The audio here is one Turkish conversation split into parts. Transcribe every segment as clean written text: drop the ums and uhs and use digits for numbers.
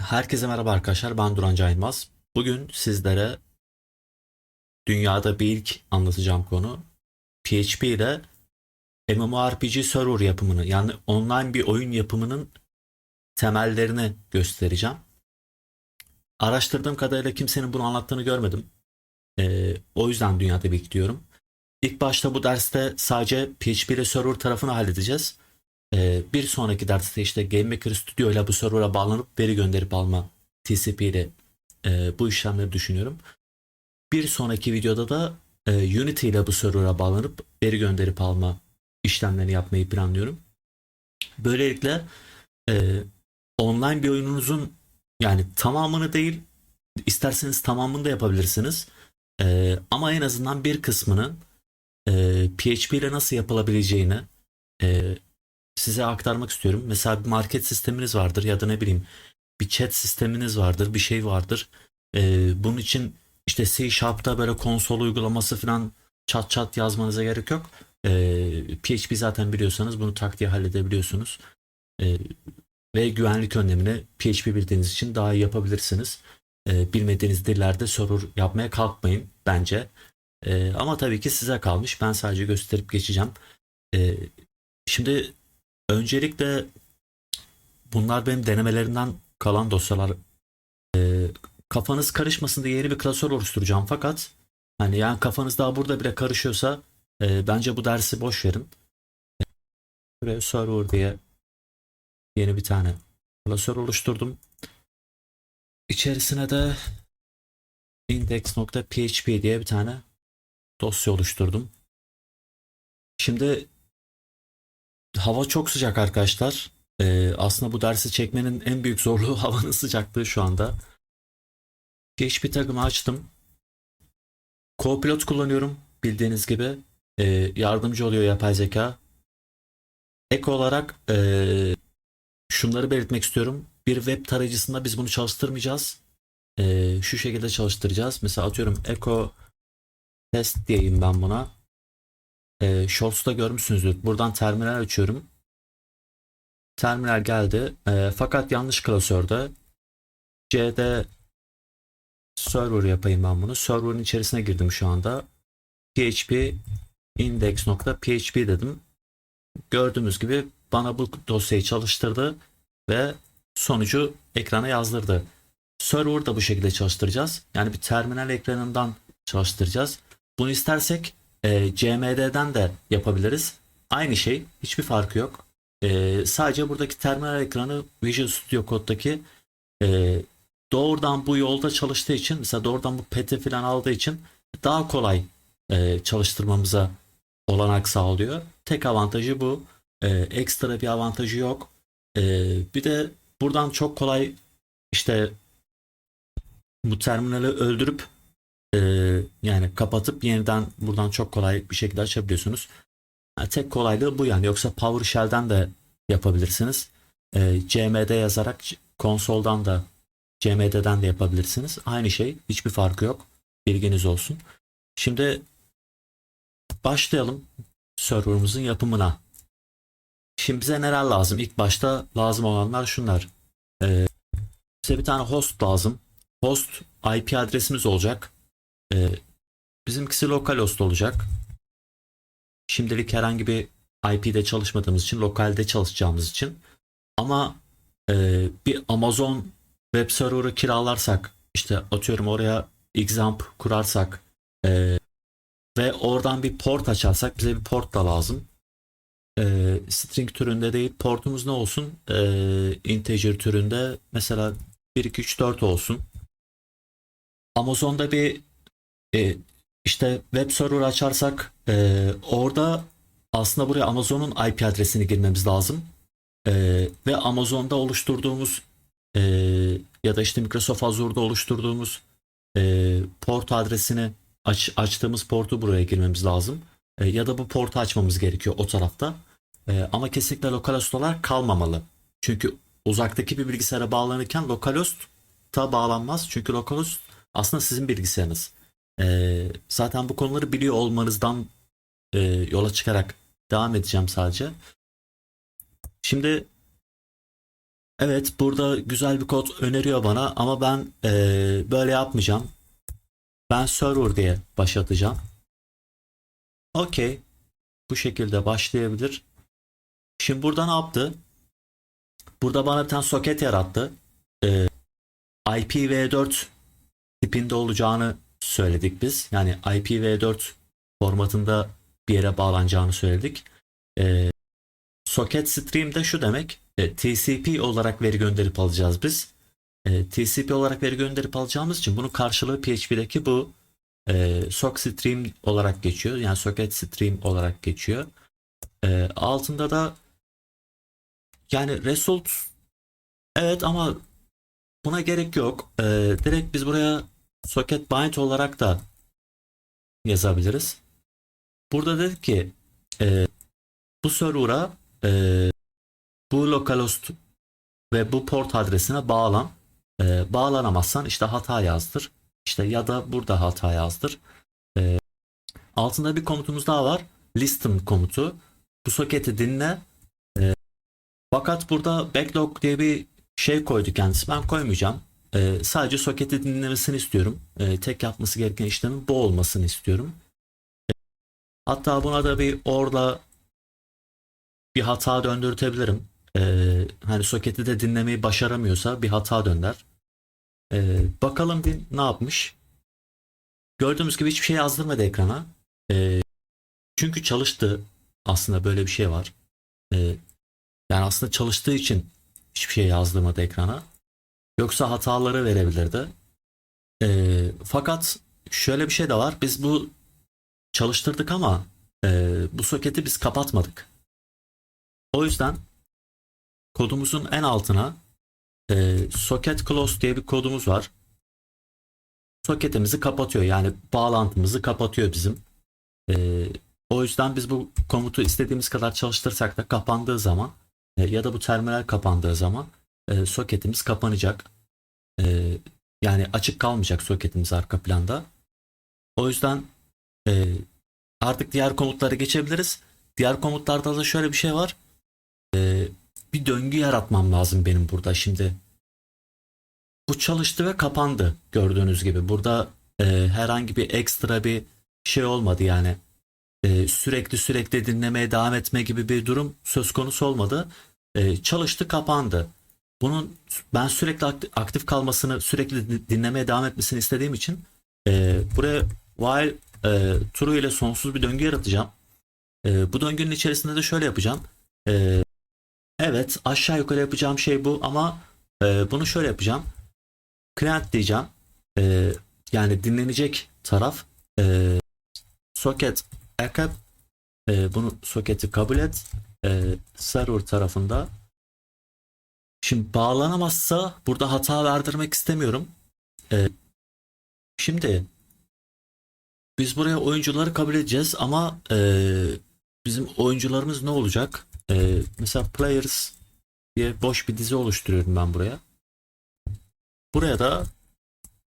Herkese merhaba arkadaşlar, ben Duran Caymaz. Bugün sizlere dünyada bir ilk anlatacağım konu PHP ile MMORPG server yapımını, yani online bir oyun yapımının temellerini göstereceğim. Araştırdığım kadarıyla kimsenin bunu anlattığını görmedim. O yüzden dünyada bir ilk diyorum. İlk başta bu derste sadece PHP ile server tarafını halledeceğiz. Bir sonraki derste işte GameMaker Studio ile bu server'a bağlanıp veri gönderip alma TCP ile bu işlemleri düşünüyorum. Bir sonraki videoda da Unity ile bu server'a bağlanıp veri gönderip alma işlemlerini yapmayı planlıyorum. Böylelikle e, online bir oyununuzun, yani tamamını değil, isterseniz tamamını da yapabilirsiniz. Ama en azından bir kısmının PHP ile nasıl yapılabileceğini e, size aktarmak istiyorum. Mesela bir market sisteminiz vardır ya da ne bileyim bir chat sisteminiz vardır, bir şey vardır. Bunun için işte C Sharp'ta böyle konsol uygulaması falan çat çat yazmanıza gerek yok. PHP zaten biliyorsanız bunu tak diye halledebiliyorsunuz. Ee, Ve güvenlik önlemini PHP bildiğiniz için daha iyi yapabilirsiniz. Bilmediğiniz dillerde server yapmaya kalkmayın bence. Ama tabii ki size kalmış. Ben sadece gösterip geçeceğim. Ee, Şimdi öncelikle bunlar benim denemelerimden kalan dosyalar. Kafanız karışmasın diye yeni bir klasör oluşturacağım, fakat hani yani kafanız daha burada bile karışıyorsa bence bu dersi boş verin. Buraya server diye yeni bir tane klasör oluşturdum. İçerisine de index.php diye bir tane dosya oluşturdum. Şimdi hava çok sıcak arkadaşlar. Aslında bu dersi çekmenin en büyük zorluğu havanın sıcaklığı şu anda. PHP tagımı açtım. Copilot kullanıyorum bildiğiniz gibi. Yardımcı oluyor yapay zeka. Ek olarak şunları belirtmek istiyorum. Bir web tarayıcısında biz bunu çalıştırmayacağız. Şu şekilde çalıştıracağız. Mesela atıyorum Echo Test diyeyim ben buna. Shorts'ta görmüşsünüzdür. Buradan terminal açıyorum. Terminal geldi. Fakat yanlış klasörde. CD server yapayım ben bunu. Server'ın içerisine girdim şu anda. PHP index.php dedim. Gördüğünüz gibi bana bu dosyayı çalıştırdı ve sonucu ekrana yazdırdı. Server da bu şekilde çalıştıracağız. Yani bir terminal ekranından çalıştıracağız. Bunu istersek CMD'den de yapabiliriz. Aynı şey, hiçbir farkı yok. Sadece buradaki terminal ekranı Visual Studio Code'daki e, doğrudan bu yolda çalıştığı için, mesela doğrudan bu pet'i falan aldığı için daha kolay çalıştırmamıza olanak sağlıyor. Tek avantajı bu. Ekstra bir avantajı yok. Bir de buradan çok kolay işte bu terminali öldürüp e, yani kapatıp yeniden buradan çok kolay bir şekilde açabiliyorsunuz. Yani tek kolaylığı bu yani. Yoksa PowerShell'den de yapabilirsiniz. CMD yazarak konsoldan da CMD'den de yapabilirsiniz. Aynı şey. Hiçbir farkı yok. Bilginiz olsun. Şimdi başlayalım serverımızın yapımına. Şimdi bize neler lazım? İlk başta lazım olanlar şunlar. Bize bir tane host lazım. Host IP adresimiz olacak. Ee, Bizimkisi localhost olacak. Şimdilik herhangi bir IP'de çalışmadığımız için, lokalde çalışacağımız için. Ama bir Amazon web server'ı kiralarsak, işte atıyorum oraya examp kurarsak ve oradan bir port açarsak bize bir port da lazım. String türünde değil, portumuz ne olsun? Integer türünde mesela 1, 2, 3, 4 olsun. Amazon'da bir e, işte web server açarsak orada aslında buraya Amazon'un IP adresini girmemiz lazım. Ve Amazon'da oluşturduğumuz e, ya da işte Microsoft Azure'da oluşturduğumuz port adresini açtığımız portu buraya girmemiz lazım. Ya da bu portu açmamız gerekiyor o tarafta. Ama kesinlikle localhost olarak kalmamalı. Çünkü uzaktaki bir bilgisayara bağlanırken localhost'a bağlanmaz. Çünkü localhost aslında sizin bilgisayarınız. Zaten bu konuları biliyor olmanızdan yola çıkarak devam edeceğim sadece. Şimdi Evet, burada güzel bir kod öneriyor bana ama ben böyle yapmayacağım. Ben server diye başlatacağım. Okey. Bu şekilde başlayabilir. Şimdi burada ne yaptı? Burada bana bir tane soket yarattı. IPv4 tipinde olacağını söyledik biz. Yani IPv4 formatında bir yere bağlanacağını söyledik. Socket stream de şu demek. TCP olarak veri gönderip alacağız biz. TCP olarak veri gönderip alacağımız için bunun karşılığı PHP'deki bu sock stream olarak geçiyor. Yani socket stream olarak geçiyor. Altında da yani result, evet, ama buna gerek yok. Direkt biz buraya socket bind olarak da yazabiliriz. Burada dedik ki bu server'a bu localhost ve bu port adresine bağlan. Bağlanamazsan işte hata yazdır. İşte ya da burada hata yazdır. Altında bir komutumuz daha var. Listen komutu. Bu soketi dinle. Fakat burada backlog diye bir şey koydu kendisi. Ben koymayacağım. Sadece soketi dinlemesini istiyorum. Tek yapması gereken işlemin bu olmasını istiyorum. Hatta buna da bir orada bir hata döndürtebilirim. Hani soketi de dinlemeyi başaramıyorsa bir hata dönder. Bakalım bir ne yapmış. Gördüğümüz gibi hiçbir şey yazdırmadı ekrana. Çünkü çalıştı. Aslında böyle bir şey var. Ee, Yani aslında çalıştığı için hiçbir şey yazdırmadı ekrana. Yoksa hataları verebilirdi. Fakat şöyle bir şey de var. Biz bu çalıştırdık ama bu soketi biz kapatmadık. O yüzden kodumuzun en altına socket close diye bir kodumuz var. Soketimizi kapatıyor. Yani bağlantımızı kapatıyor bizim. Ee, O yüzden biz bu komutu istediğimiz kadar çalıştırsak da kapandığı zaman ya da bu terminal kapandığı zaman soketimiz kapanacak. E, Yani açık kalmayacak soketimiz arka planda. O yüzden e, artık diğer komutlara geçebiliriz. Diğer komutlarda da şöyle bir şey var. Bir döngü yaratmam lazım benim burada. Şimdi bu çalıştı ve kapandı gördüğünüz gibi. Burada herhangi bir ekstra bir şey olmadı yani. Sürekli dinlemeye devam etme gibi bir durum söz konusu olmadı. Çalıştı, kapandı. Bunun ben sürekli aktif kalmasını, sürekli dinlemeye devam etmesini istediğim için buraya while true ile sonsuz bir döngü yaratacağım. Bu döngünün içerisinde de şöyle yapacağım. Evet, aşağı yukarı yapacağım şey bu ama bunu şöyle yapacağım. Client diyeceğim. E, Yani dinlenecek taraf socket backup. Bunu soketi kabul et. Server tarafında. Şimdi bağlanamazsa burada hata verdirmek istemiyorum. Ee, Şimdi biz buraya oyuncuları kabul edeceğiz ama bizim oyuncularımız ne olacak? Mesela players diye boş bir dizi oluşturuyorum ben buraya. Buraya da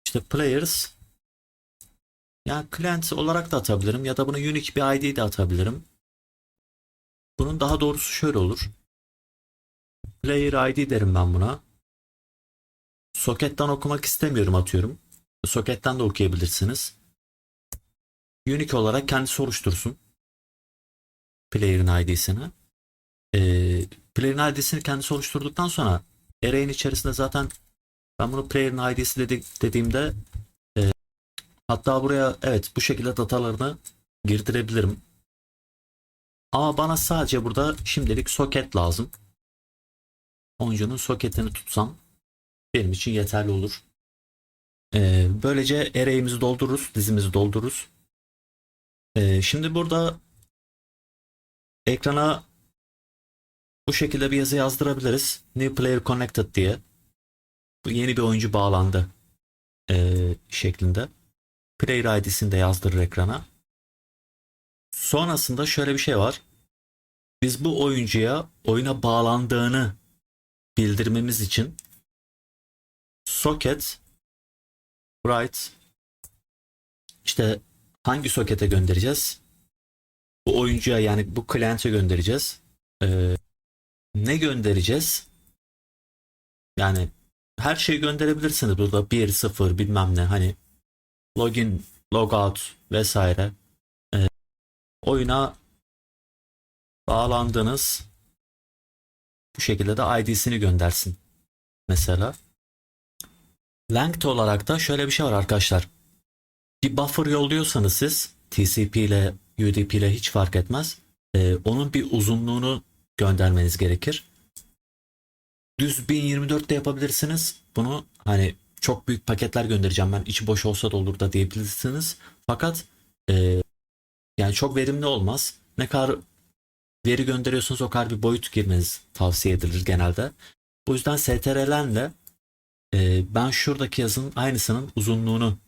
işte players, yani client olarak da atabilirim ya da buna unique bir ID de atabilirim. Bunun daha doğrusu şöyle olur. Player ID derim ben buna. Soket'ten okumak istemiyorum atıyorum. Soket'ten de okuyabilirsiniz. Unique olarak kendisi oluştursun player'ın ID'sini. Player'ın ID'sini kendisi oluşturduktan sonra array'in içerisinde zaten ben bunu player'ın ID'si dediğimde hatta buraya evet bu şekilde datalarını girdirebilirim. Ama bana sadece burada şimdilik soket lazım. Oyuncunun soketini tutsam benim için yeterli olur. Böylece array'imizi doldururuz, dizimizi doldururuz. Şimdi burada ekrana bu şekilde bir yazı yazdırabiliriz. New player connected diye. Bu yeni bir oyuncu bağlandı şeklinde. Player ID'sini de yazdırır ekrana. Sonrasında şöyle bir şey var. Biz bu oyuncuya oyuna bağlandığını bildirmemiz için socket write, işte hangi sokete göndereceğiz? Bu oyuncuya, yani bu client'e göndereceğiz. Ne göndereceğiz? Yani her şeyi gönderebilirsiniz burada, bir sıfır bilmem ne, hani login, logout vesaire. Oyuna bağlandınız. Bu şekilde de ID'sini göndersin mesela. Length olarak da şöyle bir şey var arkadaşlar. Bir buffer yolluyorsanız siz TCP ile UDP ile hiç fark etmez. Onun bir uzunluğunu göndermeniz gerekir. Düz 1024 de yapabilirsiniz. Bunu hani çok büyük paketler göndereceğim ben, içi boş olsa da olur da diyebilirsiniz. Fakat yani çok verimli olmaz. Ne kadar veri gönderiyorsanız o kadar bir boyut girmeniz tavsiye edilir genelde. Bu yüzden STRL'le ben şuradaki yazının aynısının uzunluğunu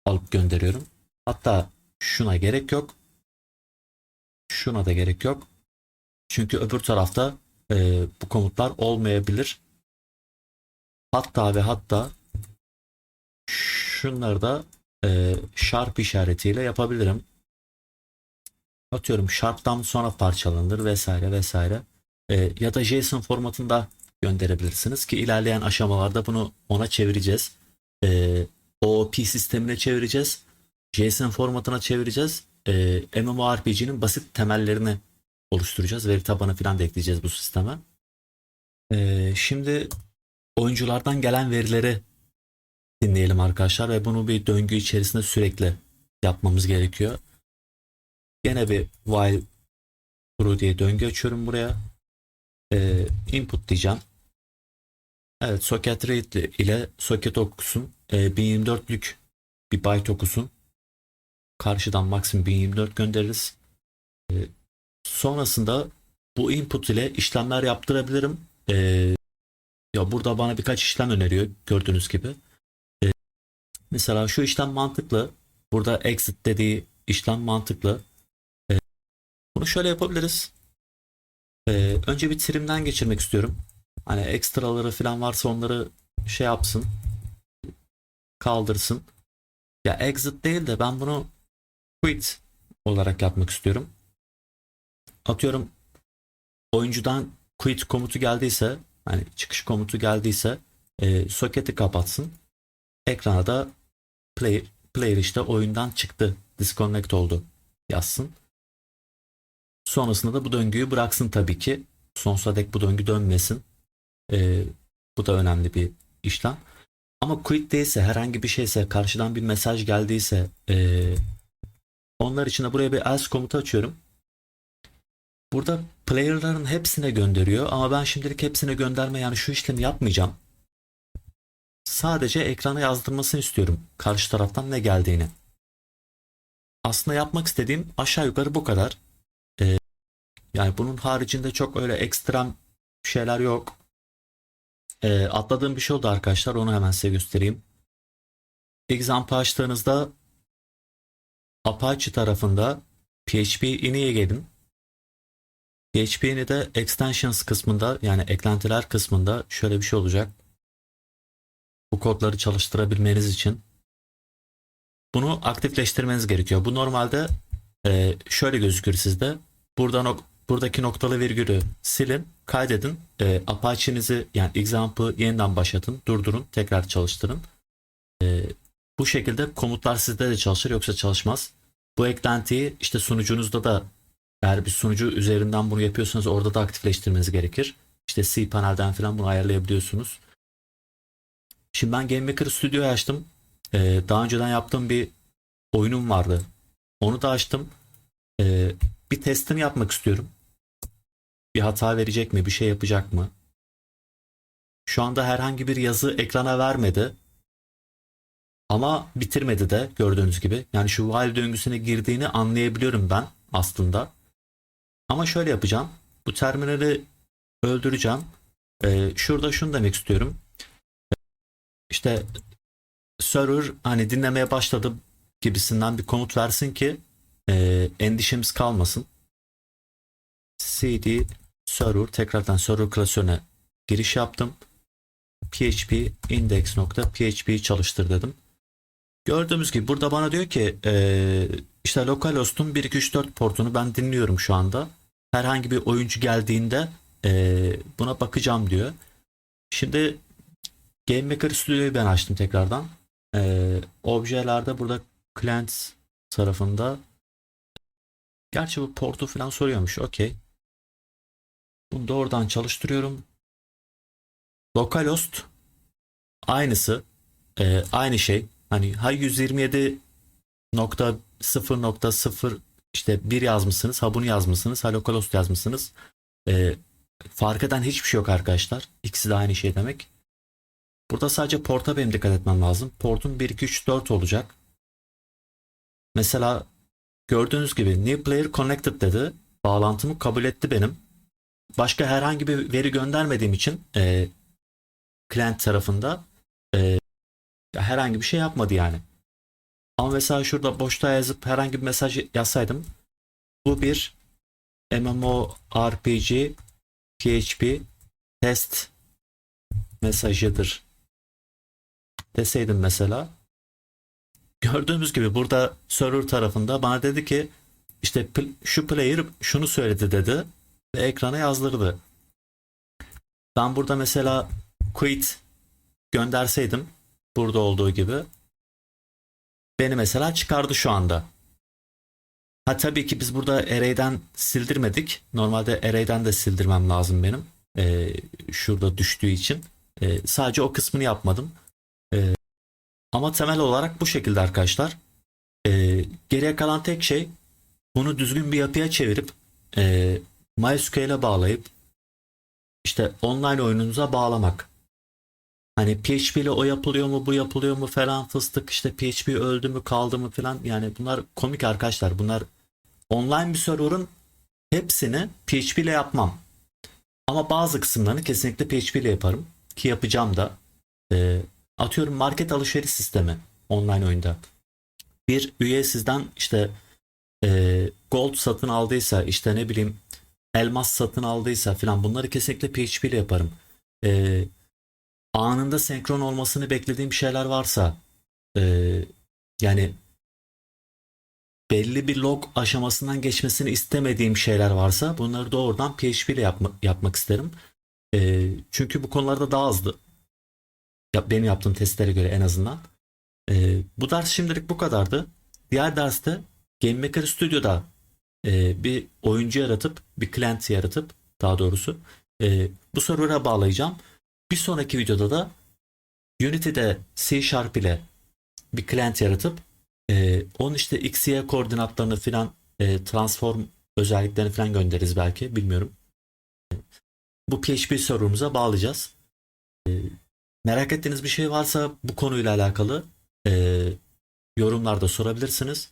alıp gönderiyorum. Hatta şuna gerek yok. Şuna da gerek yok. Çünkü öbür tarafta bu komutlar olmayabilir. Hatta ve hatta şunları da sharp işaretiyle yapabilirim. Atıyorum sharp'tan sonra parçalanır vesaire vesaire. Ya da JSON formatında gönderebilirsiniz ki ilerleyen aşamalarda bunu ona çevireceğiz. OOP sistemine çevireceğiz. JSON formatına çevireceğiz. MMORPG'nin basit temellerini oluşturacağız. Veri tabanı falan da ekleyeceğiz bu sisteme. Şimdi oyunculardan gelen verileri dinleyelim arkadaşlar ve bunu bir döngü içerisinde sürekli yapmamız gerekiyor. Gene bir while true diye döngü açıyorum buraya. Input diyeceğim. Evet, socket read ile socket okusun. 1024'lük bir byte okusun. Karşıdan maksimum 1024 göndeririz. Sonrasında bu input ile işlemler yaptırabilirim. Ya burada bana birkaç işlem öneriyor gördüğünüz gibi. Mesela şu işlem mantıklı. Burada exit dediği işlem mantıklı. Bunu şöyle yapabiliriz. Önce bir trimden geçirmek istiyorum. Hani ekstraları falan varsa onları şey yapsın, kaldırsın. Ya exit değil de ben bunu quit olarak yapmak istiyorum. Atıyorum oyuncudan quit komutu geldiyse, hani çıkış komutu geldiyse soketi kapatsın. Ekrana da player işte oyundan çıktı, disconnect oldu yazsın. Sonrasında da bu döngüyü bıraksın tabii ki. Sonsuza dek bu döngü dönmesin. Bu da önemli bir işlem. Ama quit değilse, herhangi bir şeyse, karşıdan bir mesaj geldiyse onlar için de buraya bir else komutu açıyorum. Burada player'ların hepsine gönderiyor ama ben şimdilik hepsine gönderme, yani şu işlemi yapmayacağım. Sadece ekrana yazdırmasını istiyorum karşı taraftan ne geldiğini. Aslında yapmak istediğim aşağı yukarı bu kadar. Yani bunun haricinde çok öyle ekstrem şeyler yok. Atladığım bir şey oldu arkadaşlar, onu hemen size göstereyim. Example açtığınızda Apache tarafında PHP iniye gelin. PHP de extensions kısmında, yani eklentiler kısmında şöyle bir şey olacak. Bu kodları çalıştırabilmeniz için bunu aktifleştirmeniz gerekiyor. Bu normalde şöyle gözükür sizde. Buradaki noktalı virgülü silin, kaydedin. Apache'nizi, yani example'ı yeniden başlatın, durdurun, tekrar çalıştırın. Bu şekilde komutlar sizde de çalışır, yoksa çalışmaz. Bu eklentiyi işte sunucunuzda da, eğer bir sunucu üzerinden bunu yapıyorsanız orada da aktifleştirmeniz gerekir. İşte cPanel'den falan bunu ayarlayabiliyorsunuz. Şimdi ben GameMaker Studio'yu açtım. Daha önceden yaptığım bir oyunum vardı. Onu da açtım. Bir testini yapmak istiyorum. Bir hata verecek mi? Bir şey yapacak mı? Şu anda herhangi bir yazı ekrana vermedi. Ama bitirmedi de gördüğünüz gibi. Yani şu while döngüsüne girdiğini anlayabiliyorum ben aslında. Ama şöyle yapacağım. Bu terminali öldüreceğim. Şurada şunu demek istiyorum. İşte server hani dinlemeye başladı gibisinden bir komut versin ki endişemiz kalmasın. cd server, tekrardan server klasörüne giriş yaptım. php index.php çalıştır dedim. Gördüğümüz gibi burada bana diyor ki işte localhost'un 1 2 3 4 portunu ben dinliyorum şu anda. Herhangi bir oyuncu geldiğinde buna bakacağım diyor. Şimdi GameMaker Studio'yu ben açtım tekrardan. Objelerde burada Clients tarafında. Gerçi bu portu falan soruyormuş. Okey. Bunu doğrudan çalıştırıyorum. Localhost aynısı. Aynı şey. Hani ha 127.0.0 işte bir yazmışsınız. Ha bunu yazmışsınız. Ha localhost yazmışsınız. Ee, Fark eden hiçbir şey yok arkadaşlar. İkisi de aynı şey demek. Burada sadece porta benim dikkat etmem lazım. Portum 1, 2, 3, 4 olacak. Mesela gördüğünüz gibi New Player Connected dedi. Bağlantımı kabul etti benim. Başka herhangi bir veri göndermediğim için client tarafında herhangi bir şey yapmadı yani. Ama mesela şurada boşta yazıp herhangi bir mesaj yazsaydım, bu bir MMORPG PHP test mesajıdır deseydim mesela. Gördüğümüz gibi burada server tarafında bana dedi ki işte şu player şunu söyledi dedi ve ekrana yazdırdı. Ben burada mesela quit gönderseydim burada olduğu gibi beni mesela çıkardı şu anda. Ha tabii ki biz burada array'den sildirmedik. Normalde array'den de sildirmem lazım benim. Şurada düştüğü için. Sadece o kısmını yapmadım. Ama temel olarak bu şekilde arkadaşlar. Geriye kalan tek şey bunu düzgün bir yapıya çevirip MySQL'e bağlayıp işte online oyununuza bağlamak. Hani PHP ile o yapılıyor mu bu yapılıyor mu falan fıstık işte PHP öldü mü kaldı mı falan yani bunlar komik arkadaşlar. Bunlar online bir server'ın hepsini PHP ile yapmam. Ama bazı kısımlarını kesinlikle PHP ile yaparım. Ki yapacağım da. Atıyorum market alışveriş sistemi online oyunda. Bir üye sizden işte gold satın aldıysa işte ne bileyim elmas satın aldıysa filan bunları kesinlikle PHP ile yaparım. E, Anında senkron olmasını beklediğim şeyler varsa yani belli bir log aşamasından geçmesini istemediğim şeyler varsa bunları doğrudan PHP ile yapmak isterim. Çünkü bu konularda daha hızlı. Benim yaptığım testlere göre en azından. Bu ders şimdilik bu kadardı. Diğer derste GameMaker Studio'da bir oyuncu yaratıp, bir client yaratıp daha doğrusu bu server'a bağlayacağım. Bir sonraki videoda da Unity'de C Sharp ile bir client yaratıp onun işte X, Y koordinatlarını filan transform özelliklerini filan göndeririz belki bilmiyorum. Bu PHP server'ımıza bağlayacağız. Merak ettiğiniz bir şey varsa bu konuyla alakalı yorumlarda sorabilirsiniz.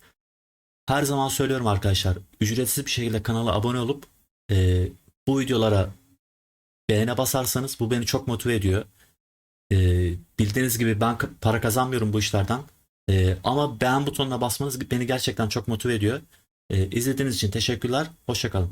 Her zaman söylüyorum arkadaşlar, ücretsiz bir şekilde kanala abone olup bu videolara beğene basarsanız bu beni çok motive ediyor. Bildiğiniz gibi ben para kazanmıyorum bu işlerden. Ama beğen butonuna basmanız beni gerçekten çok motive ediyor. İzlediğiniz için teşekkürler. Hoşça kalın.